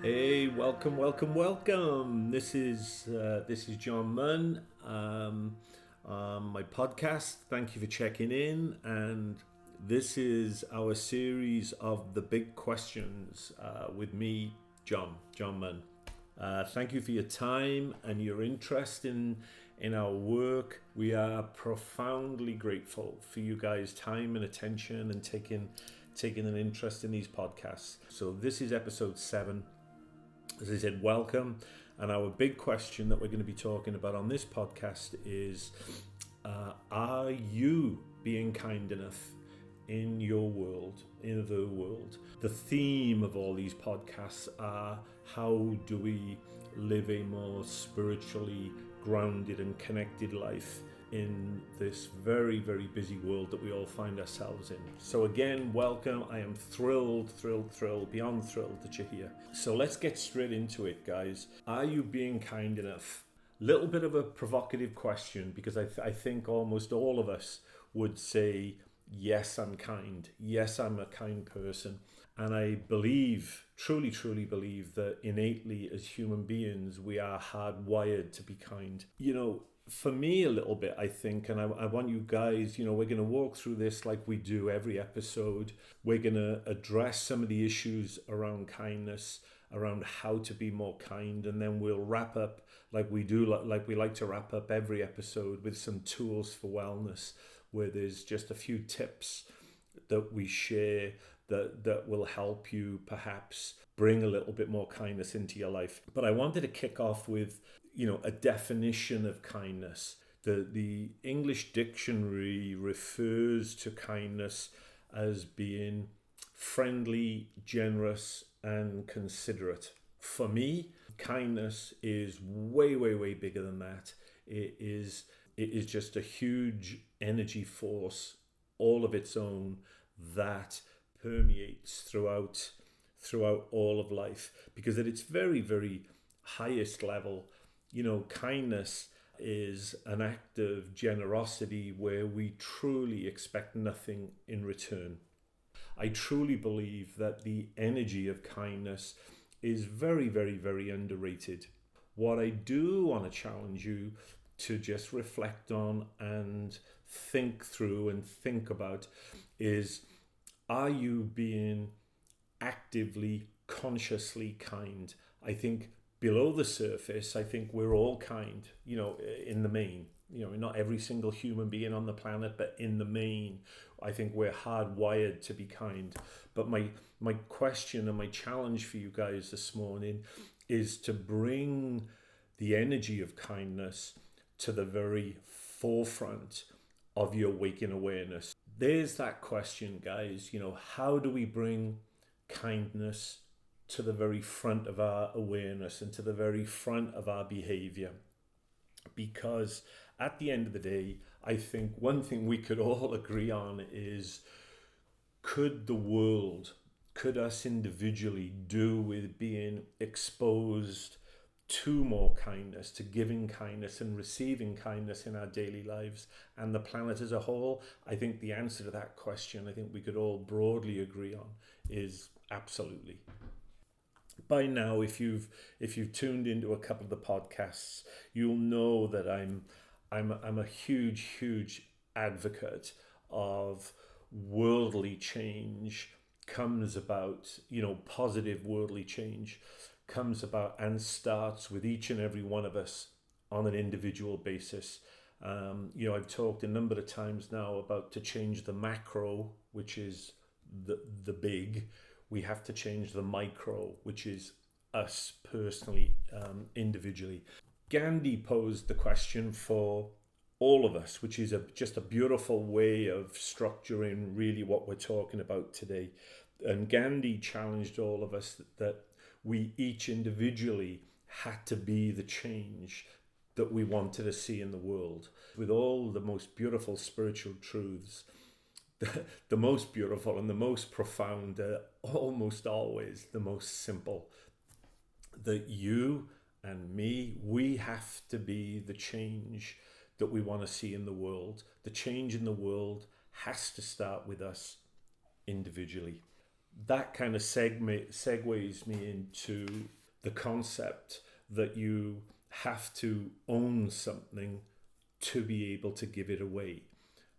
Hey, welcome. This is John Munn. My podcast. Thank you for checking in, and this is our series of the big questions with me, John Munn. Thank you for your time and your interest in our work. We are profoundly grateful for you guys' time and attention and taking an interest in these podcasts. So this is episode 7. As I said, welcome. And our big question that we're going to be talking about on this podcast is, are you being kind enough in your world, in the world? The theme of all these podcasts are, how do we live a more spiritually grounded and connected life in this very, very busy world that we all find ourselves in. So again, welcome. I am thrilled, beyond thrilled that you're here. So let's get straight into it, guys. Are you being kind enough? Little bit of a provocative question, because I think almost all of us would say, yes, I'm kind. Yes, I'm a kind person. And I believe, truly believe that innately as human beings, we are hardwired to be kind. You know, for me a little bit, I think, and I want you guys, we're going to walk through this like we do every episode. We're going to address some of the issues around kindness, around how to be more kind, and then we'll wrap up like we do, like we like to wrap up every episode with some tools for wellness, where there's just a few tips that we share that will help you perhaps bring a little bit more kindness into your life. But I wanted to kick off with a definition of kindness. The English dictionary refers to kindness as being friendly, generous, and considerate. For me, kindness is way bigger than that. It is just a huge energy force, all of its own, that permeates throughout all of life. Because at its very highest level, kindness is an act of generosity where we truly expect nothing in return. I truly believe that the energy of kindness is very underrated. What I do want to challenge you to just reflect on and think through and think about is, are you being actively, consciously kind? I think below the surface, I think we're all kind, in the main. Not every single human being on the planet, but in the main, I think we're hardwired to be kind. But my question and my challenge for you guys this morning is to bring the energy of kindness to the very forefront of your waking awareness. There's that question, guys. How do we bring kindness to the very front of our awareness and to the very front of our behavior? Because at the end of the day, I think one thing we could all agree on is, could us individually do with being exposed to more kindness, to giving kindness and receiving kindness in our daily lives and the planet as a whole? I think the answer to that question, I think we could all broadly agree on, is absolutely. By now, if you've tuned into a couple of the podcasts, you'll know that I'm a huge advocate of worldly change comes about, positive worldly change comes about and starts with each and every one of us on an individual basis. I've talked a number of times now about, to change the macro, which is the big, we have to change the micro, which is us personally, individually. Gandhi posed the question for all of us, which is just a beautiful way of structuring really what we're talking about today. And Gandhi challenged all of us that we each individually had to be the change that we wanted to see in the world, with all the most beautiful spiritual truths. The most beautiful and the most profound are almost always the most simple. That you and me, we have to be the change that we want to see in the world. The change in the world has to start with us individually. that kind of segues me into the concept that you have to own something to be able to give it away.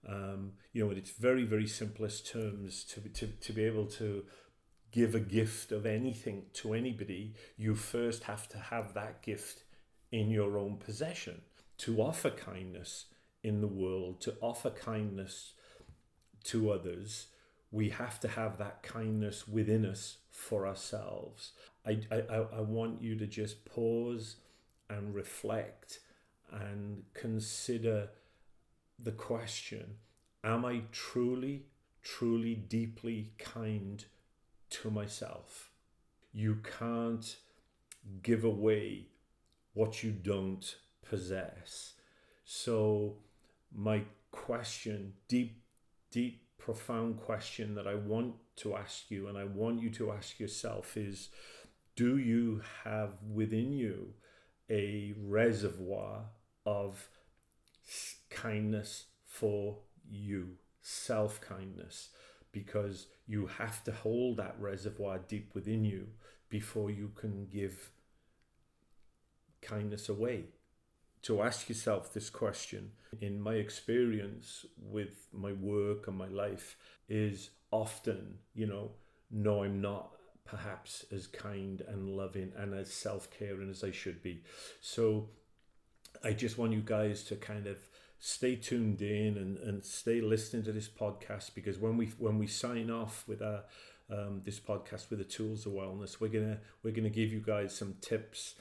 In its very, very simplest terms, to be able to give a gift of anything to anybody, you first have to have that gift in your own possession. To offer kindness in the world, to offer kindness to others, we have to have that kindness within us for ourselves. I want you to just pause and reflect and consider the question, am I truly, truly, deeply kind to myself? You can't give away what you don't possess. So my question, deep, profound question that I want to ask you, and I want you to ask yourself, is, do you have within you a reservoir of kindness for you, self-kindness? Because you have to hold that reservoir deep within you before you can give kindness away. To ask yourself this question, in my experience with my work and my life, is often, no, I'm not perhaps as kind and loving and as self-caring as I should be. So I just want you guys to kind of stay tuned in and stay listening to this podcast, because when we sign off with our this podcast with the tools of wellness, we're gonna give you guys some tips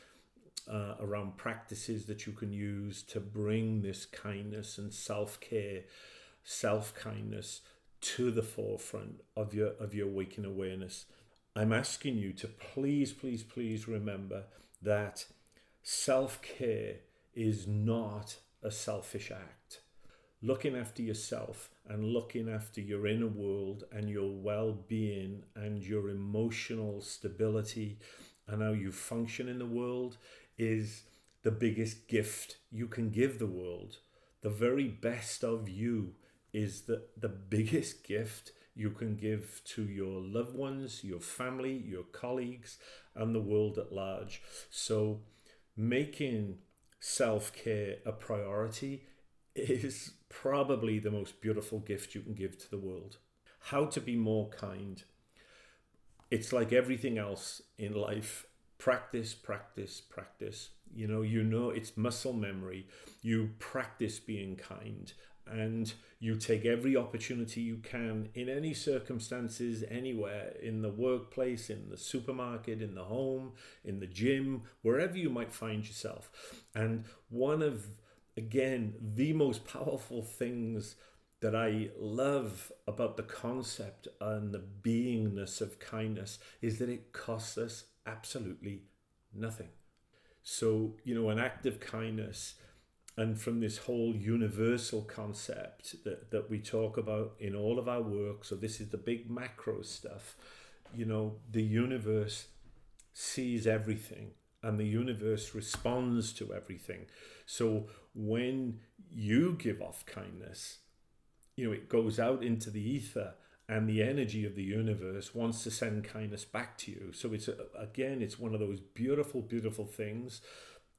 around practices that you can use to bring this kindness and self-care, self-kindness to the forefront of your waking awareness. I'm asking you to please, please, please remember that self-care is not a selfish act. Looking after yourself and looking after your inner world and your well-being and your emotional stability and how you function in the world is the biggest gift you can give the world. The very best of you is the biggest gift you can give to your loved ones, your family, your colleagues, and the world at large. So making self-care a priority is probably the most beautiful gift you can give to the world. How to be more kind. It's like everything else in life. Practice, practice, practice. It's muscle memory. You practice being kind, and you take every opportunity you can in any circumstances, anywhere, in the workplace, in the supermarket, in the home, in the gym, wherever you might find yourself. And one of, again, the most powerful things that I love about the concept and the beingness of kindness is that it costs us absolutely nothing. So, an act of kindness, and from this whole universal concept that we talk about in all of our work, so this is the big macro stuff, the universe sees everything and the universe responds to everything. So when you give off kindness, it goes out into the ether, and the energy of the universe wants to send kindness back to you. So it's one of those beautiful, beautiful things.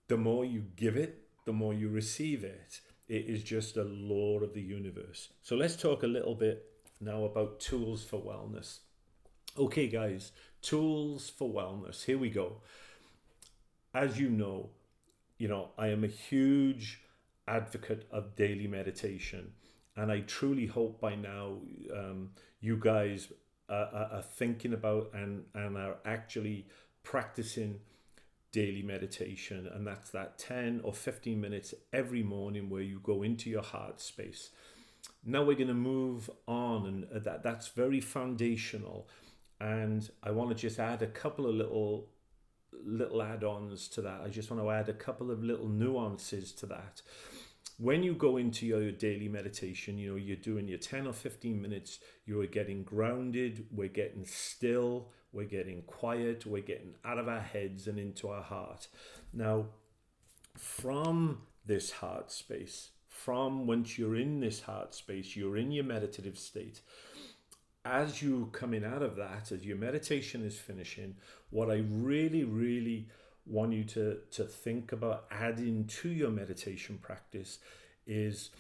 The more you give it, the more you receive it. It is just a law of the universe. So let's talk a little bit now about tools for wellness. Okay, guys, tools for wellness. Here we go. As you know, I am a huge advocate of daily meditation. And I truly hope by now you guys are thinking about and are actually practicing daily meditation. And that's that 10 or 15 minutes every morning where you go into your heart space. Now we're going to move on, and that's very foundational. And I want to just add a couple of little add-ons to that. I just want to add a couple of little nuances to that. When you go into your daily meditation, you're doing your 10 or 15 minutes, you're getting grounded, we're getting still, we're getting quiet, we're getting out of our heads and into our heart. Now, from this heart space, from once you're in this heart space, you're in your meditative state, as you coming out of that, as your meditation is finishing, what I really, really want you to think about adding to your meditation practice is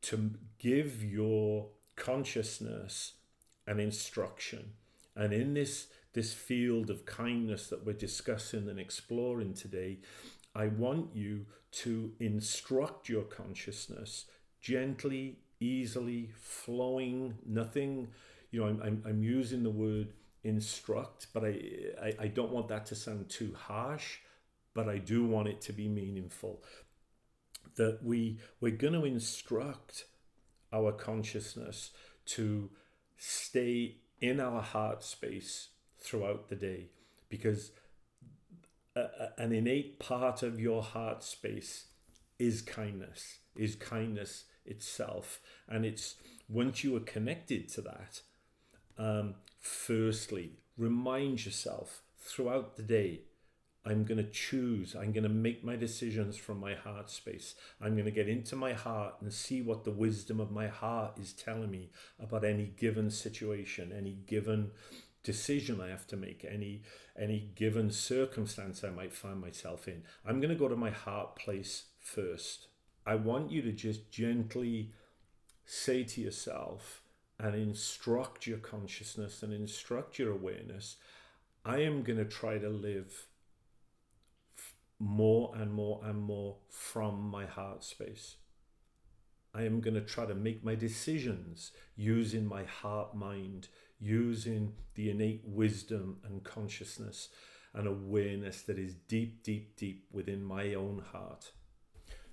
to give your consciousness an instruction. And in this field of kindness that we're discussing and exploring today, I want you to instruct your consciousness gently, easily, flowing, nothing, I'm using the word instruct, but I don't want that to sound too harsh, but I do want it to be meaningful. That we're going to instruct our consciousness to stay in our heart space throughout the day, because an innate part of your heart space is kindness itself. And it's once you are connected to that, firstly, remind yourself throughout the day, I'm going to make my decisions from my heart space. I'm going to get into my heart and see what the wisdom of my heart is telling me about any given situation, any given decision I have to make, any given circumstance I might find myself in. I'm going to go to my heart place first. I want you to just gently say to yourself and instruct your consciousness and instruct your awareness, I am going to try to live more and more and more from my heart space. I am going to try to make my decisions using my heart mind, using the innate wisdom and consciousness and awareness that is deep, deep, deep within my own heart.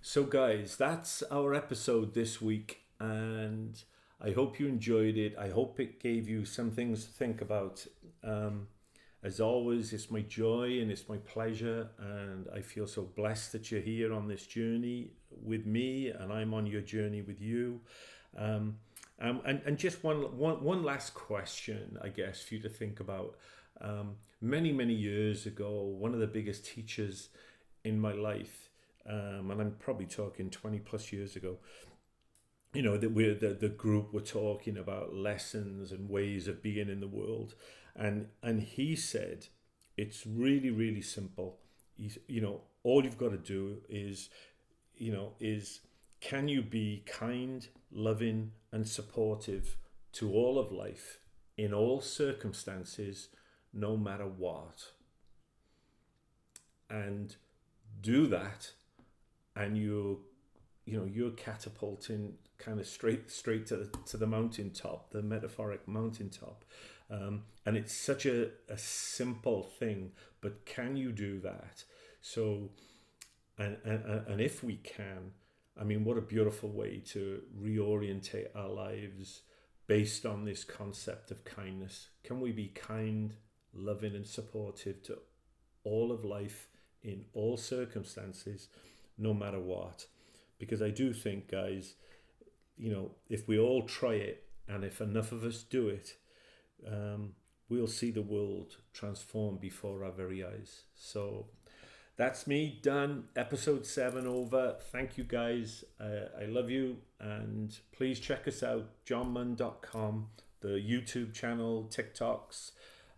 So guys, that's our episode this week, and I hope you enjoyed it. I hope it gave you some things to think about. As always, it's my joy and it's my pleasure, and I feel so blessed that you're here on this journey with me, and I'm on your journey with you. And just one last question, I guess, for you to think about. Many years ago, one of the biggest teachers in my life, and I'm probably talking 20 plus years ago, that the group were talking about lessons and ways of being in the world, and he said it's really, really simple. All you've got to do is can you be kind, loving and supportive to all of life in all circumstances, no matter what? And do that, and you're catapulting kind of straight to the mountaintop, the metaphoric mountaintop. And it's such a simple thing, but can you do that? So, and if we can, I mean, what a beautiful way to reorientate our lives based on this concept of kindness. Can we be kind, loving and supportive to all of life in all circumstances, no matter what? Because I do think, guys, if we all try it, and if enough of us do it, we'll see the world transform before our very eyes. So that's me, done. Episode 7 over. Thank you, guys. I love you, and please check us out, johnmunn.com, the YouTube channel, TikToks,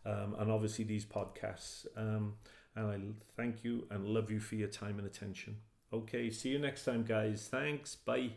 and obviously these podcasts. And I thank you and love you for your time and attention. Okay, see you next time, guys. Thanks. Bye.